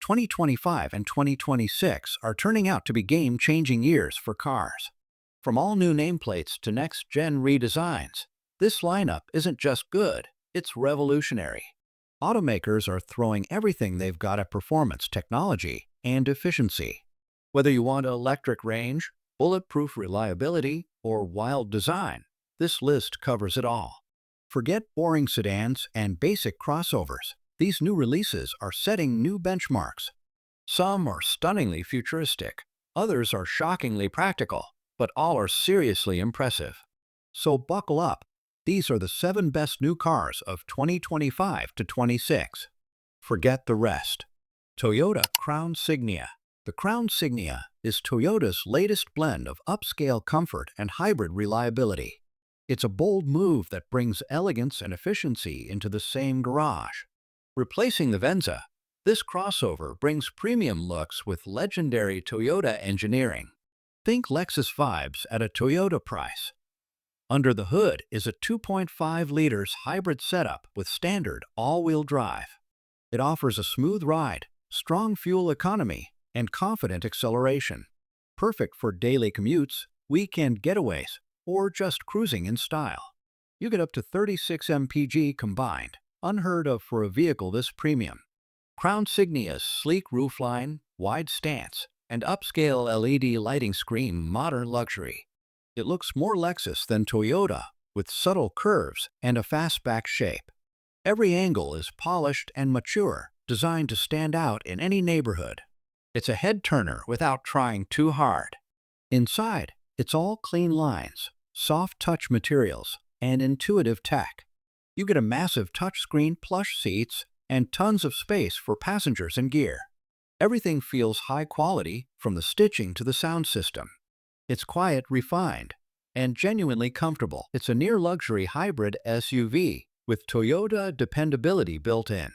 2025 and 2026 are turning out to be game-changing years for cars. From all new nameplates to next-gen redesigns, this lineup isn't just good, it's revolutionary. Automakers are throwing everything they've got at performance, technology, and efficiency. Whether you want electric range, bulletproof reliability, or wild design, this list covers it all. Forget boring sedans and basic crossovers. These new releases are setting new benchmarks. Some are stunningly futuristic, others are shockingly practical, but all are seriously impressive. So buckle up. These are the 7 best new cars of 2025 to 26. Forget the rest. Toyota Crown Signia. The Crown Signia is Toyota's latest blend of upscale comfort and hybrid reliability. It's a bold move that brings elegance and efficiency into the same garage. Replacing the Venza, this crossover brings premium looks with legendary Toyota engineering. Think Lexus vibes at a Toyota price. Under the hood is a 2.5 liters hybrid setup with standard all-wheel drive. It offers a smooth ride, strong fuel economy, and confident acceleration. Perfect for daily commutes, weekend getaways, or just cruising in style. You get up to 36 mpg combined, unheard of for a vehicle this premium. Crown Signia's sleek roofline, wide stance, and upscale LED lighting scream modern luxury. It looks more Lexus than Toyota, with subtle curves and a fastback shape. Every angle is polished and mature, designed to stand out in any neighborhood. It's a head-turner without trying too hard. Inside, it's all clean lines, soft touch materials, and intuitive tech. You get a massive touchscreen, plush seats, and tons of space for passengers and gear. Everything feels high quality, from the stitching to the sound system. It's quiet, refined, and genuinely comfortable. It's a near-luxury hybrid SUV with Toyota dependability built in.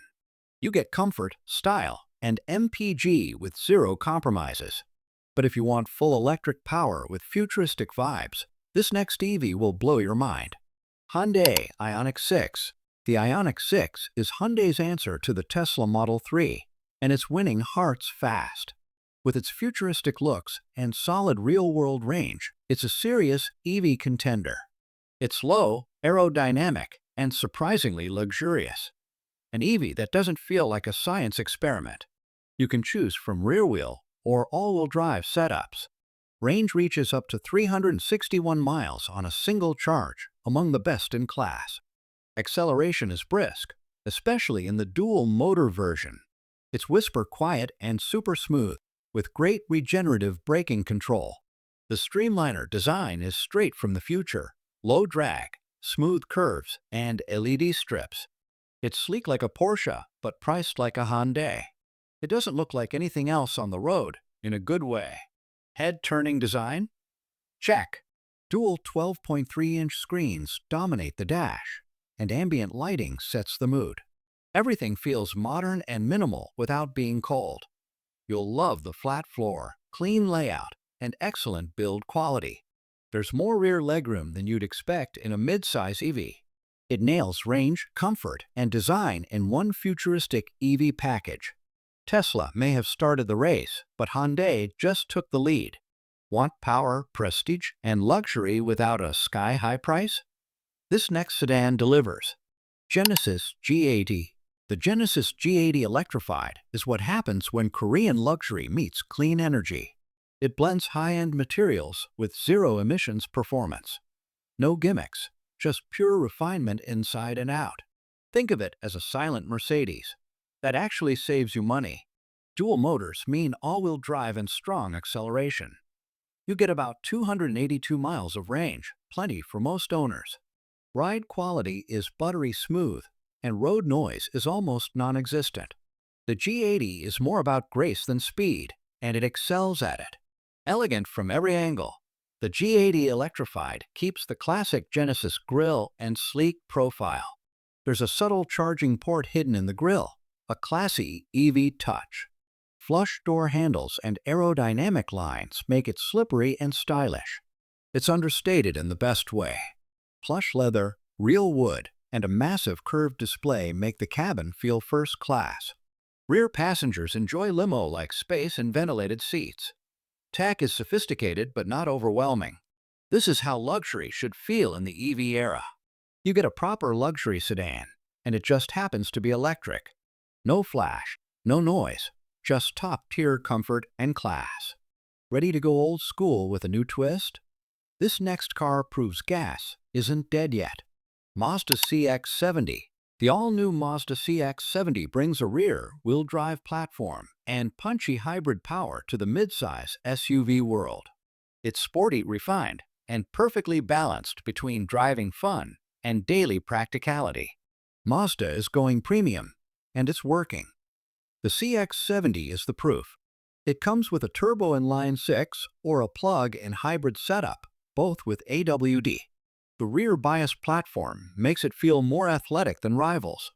You get comfort, style, and MPG with zero compromises. But if you want full electric power with futuristic vibes, this next EV will blow your mind. Hyundai IonX 6. The IonX 6 is Hyundai's answer to the Tesla Model 3, and it's winning hearts fast. With its futuristic looks and solid real-world range, it's a serious EV contender. It's low, aerodynamic, and surprisingly luxurious. An EV that doesn't feel like a science experiment. You can choose from rear-wheel or all-wheel drive setups. Range reaches up to 361 miles on a single charge, among the best in class. Acceleration is brisk, especially in the dual-motor version. It's whisper-quiet and super smooth, with great regenerative braking control. The Streamliner design is straight from the future. Low drag, smooth curves, and LED strips. It's sleek like a Porsche, but priced like a Hyundai. It doesn't look like anything else on the road, in a good way. Head-turning design? Check. Dual 12.3-inch screens dominate the dash, and ambient lighting sets the mood. Everything feels modern and minimal without being cold. You'll love the flat floor, clean layout, and excellent build quality. There's more rear legroom than you'd expect in a mid-size EV. It nails range, comfort, and design in one futuristic EV package. Tesla may have started the race, but Hyundai just took the lead. Want power, prestige, and luxury without a sky-high price? This next sedan delivers. Genesis G80. The Genesis G80 Electrified is what happens when Korean luxury meets clean energy. It blends high-end materials with zero-emissions performance. No gimmicks, just pure refinement inside and out. Think of it as a silent Mercedes that actually saves you money. Dual motors mean all-wheel drive and strong acceleration. You get about 282 miles of range, plenty for most owners. Ride quality is buttery smooth, and road noise is almost non-existent. The G80 is more about grace than speed, and it excels at it. Elegant from every angle, the G80 Electrified keeps the classic Genesis grille and sleek profile. There's a subtle charging port hidden in the grille, a classy EV touch. Flush door handles and aerodynamic lines make it slippery and stylish. It's understated in the best way. Plush leather, real wood, and a massive curved display make the cabin feel first class. Rear passengers enjoy limo-like space and ventilated seats. Tech is sophisticated but not overwhelming. This is how luxury should feel in the EV era. You get a proper luxury sedan, and it just happens to be electric. No flash, no noise, just top-tier comfort and class. Ready to go old school with a new twist? This next car proves gas isn't dead yet. Mazda CX70. The all-new Mazda CX70 brings a rear-wheel drive platform and punchy hybrid power to the midsize SUV world. It's sporty, refined, and perfectly balanced between driving fun and daily practicality. Mazda is going premium, and it's working. The CX70 is the proof. It comes with a turbo inline-6 or a plug-in hybrid setup, both with AWD. The rear bias platform makes it feel more athletic than rivals.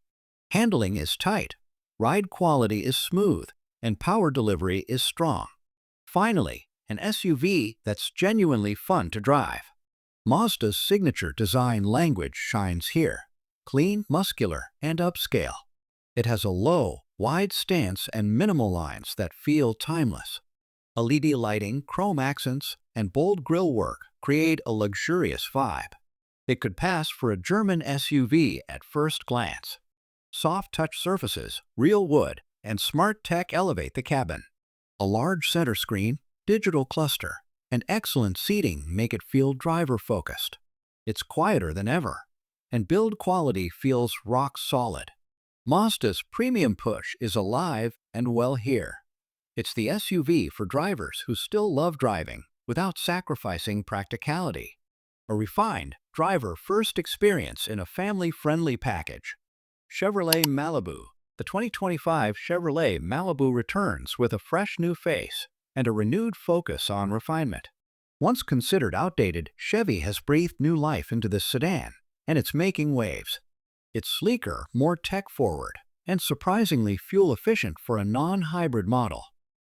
Handling is tight, ride quality is smooth, and power delivery is strong. Finally, an SUV that's genuinely fun to drive. Mazda's signature design language shines here. Clean, muscular, and upscale. It has a low, wide stance and minimal lines that feel timeless. LED lighting, chrome accents, and bold grille work create a luxurious vibe. It could pass for a German SUV at first glance. Soft touch surfaces, real wood, and smart tech elevate the cabin. A large center screen, digital cluster, and excellent seating make it feel driver-focused. It's quieter than ever, and build quality feels rock solid. Mazda's premium push is alive and well here. It's the SUV for drivers who still love driving without sacrificing practicality. A refined, driver-first experience in a family-friendly package. Chevrolet Malibu. The 2025 Chevrolet Malibu returns with a fresh new face and a renewed focus on refinement. Once considered outdated, Chevy has breathed new life into this sedan, and it's making waves. It's sleeker, more tech-forward, and surprisingly fuel-efficient for a non-hybrid model.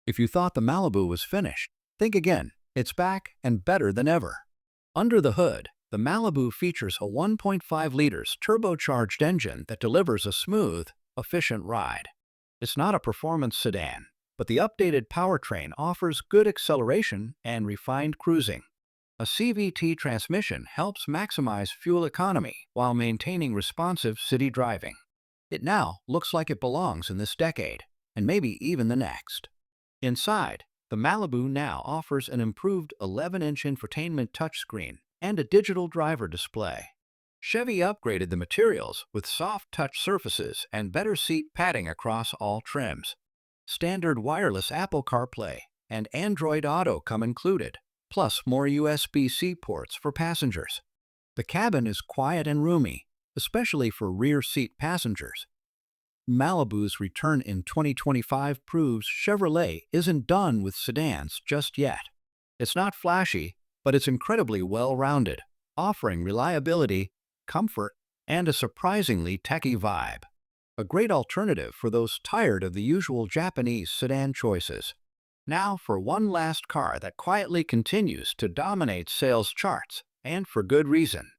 If you thought the Malibu was finished, think again. It's back and better than ever. Under the hood, the Malibu features a 1.5 liters turbocharged engine that delivers a smooth, efficient ride. It's not a performance sedan, but the updated powertrain offers good acceleration and refined cruising. A CVT transmission helps maximize fuel economy while maintaining responsive city driving. It now looks like it belongs in this decade, and maybe even the next. Inside, the Malibu now offers an improved 11-inch infotainment touchscreen and a digital driver display. Chevy upgraded the materials with soft touch surfaces and better seat padding across all trims. Standard wireless Apple CarPlay and Android Auto come included, plus more USB-C ports for passengers. The cabin is quiet and roomy, especially for rear seat passengers. Malibu's return in 2025 proves Chevrolet isn't done with sedans just yet. It's not flashy, but it's incredibly well-rounded, offering reliability, comfort, and a surprisingly techy vibe. A great alternative for those tired of the usual Japanese sedan choices. Now for one last car that quietly continues to dominate sales charts, and for good reason.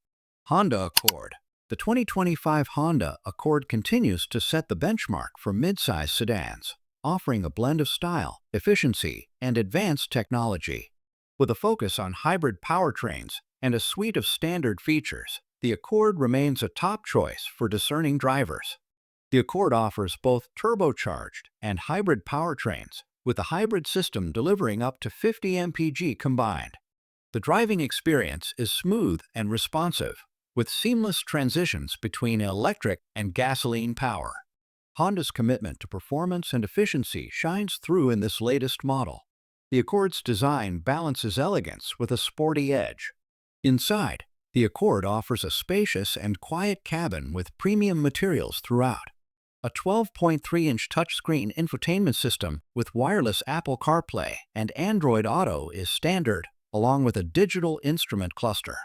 Honda Accord. The 2025 Honda Accord continues to set the benchmark for midsize sedans, offering a blend of style, efficiency, and advanced technology. With a focus on hybrid powertrains and a suite of standard features, the Accord remains a top choice for discerning drivers. The Accord offers both turbocharged and hybrid powertrains, with the hybrid system delivering up to 50 mpg combined. The driving experience is smooth and responsive, with seamless transitions between electric and gasoline power. Honda's commitment to performance and efficiency shines through in this latest model. The Accord's design balances elegance with a sporty edge. Inside, the Accord offers a spacious and quiet cabin with premium materials throughout. A 12.3-inch touchscreen infotainment system with wireless Apple CarPlay and Android Auto is standard, along with a digital instrument cluster.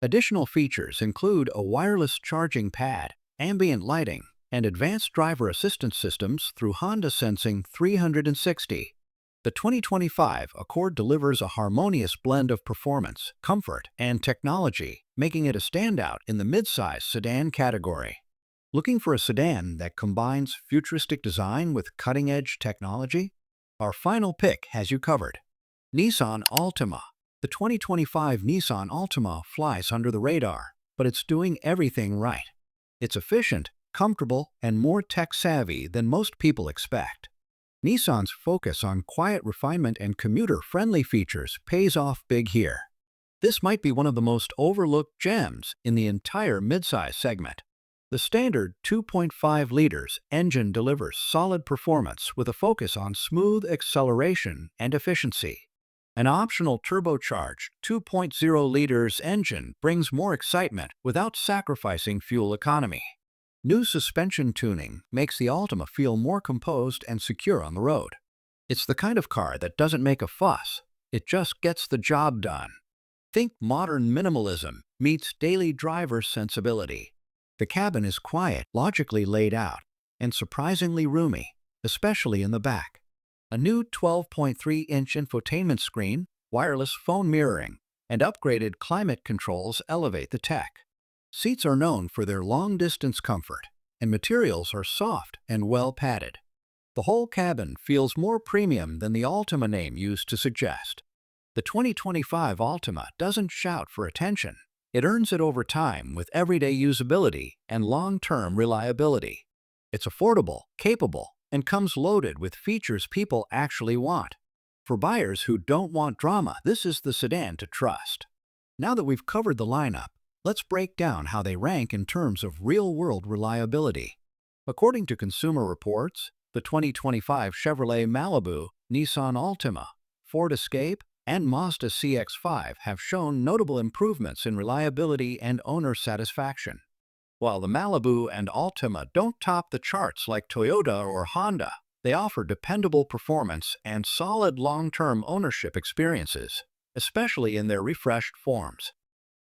Additional features include a wireless charging pad, ambient lighting, and advanced driver assistance systems through Honda Sensing 360. The 2025 Accord delivers a harmonious blend of performance, comfort, and technology, making it a standout in the midsize sedan category. Looking for a sedan that combines futuristic design with cutting-edge technology? Our final pick has you covered. Nissan Ultima. The 2025 Nissan Ultima flies under the radar, but it's doing everything right. It's efficient, comfortable, and more tech-savvy than most people expect. Nissan's focus on quiet refinement and commuter-friendly features pays off big here. This might be one of the most overlooked gems in the entire midsize segment. The standard 2.5 liters engine delivers solid performance with a focus on smooth acceleration and efficiency. An optional turbocharged 2.0 liters engine brings more excitement without sacrificing fuel economy. New suspension tuning makes the Ultima feel more composed and secure on the road. It's the kind of car that doesn't make a fuss, it just gets the job done. Think modern minimalism meets daily driver sensibility. The cabin is quiet, logically laid out, and surprisingly roomy, especially in the back. A new 12.3-inch infotainment screen, wireless phone mirroring, and upgraded climate controls elevate the tech. Seats are known for their long-distance comfort, and materials are soft and well padded. The whole cabin feels more premium than the Ultima name used to suggest. The 2025 Ultima doesn't shout for attention. It earns it over time with everyday usability and long-term reliability. It's affordable, capable, and comes loaded with features people actually want. For buyers who don't want drama, this is the sedan to trust. Now that we've covered the lineup, let's break down how they rank in terms of real-world reliability. According to Consumer Reports, the 2025 Chevrolet Malibu, Nissan Ultima, Ford Escape, and Mazda CX-5 have shown notable improvements in reliability and owner satisfaction. While the Malibu and Ultima don't top the charts like Toyota or Honda, they offer dependable performance and solid long-term ownership experiences, especially in their refreshed forms.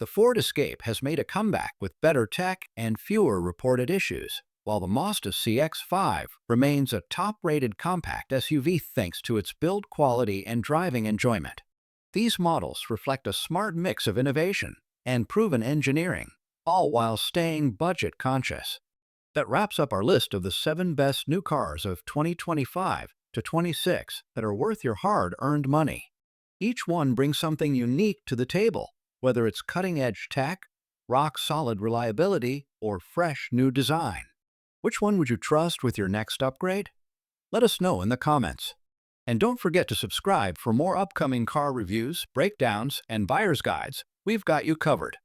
The Ford Escape has made a comeback with better tech and fewer reported issues, while the Mazda CX-5 remains a top-rated compact SUV thanks to its build quality and driving enjoyment. These models reflect a smart mix of innovation and proven engineering, all while staying budget-conscious. That wraps up our list of the 7 best new cars of 2025 to 26 that are worth your hard-earned money. Each one brings something unique to the table, whether it's cutting-edge tech, rock-solid reliability, or fresh new design. Which one would you trust with your next upgrade? Let us know in the comments. And don't forget to subscribe for more upcoming car reviews, breakdowns, and buyer's guides. We've got you covered.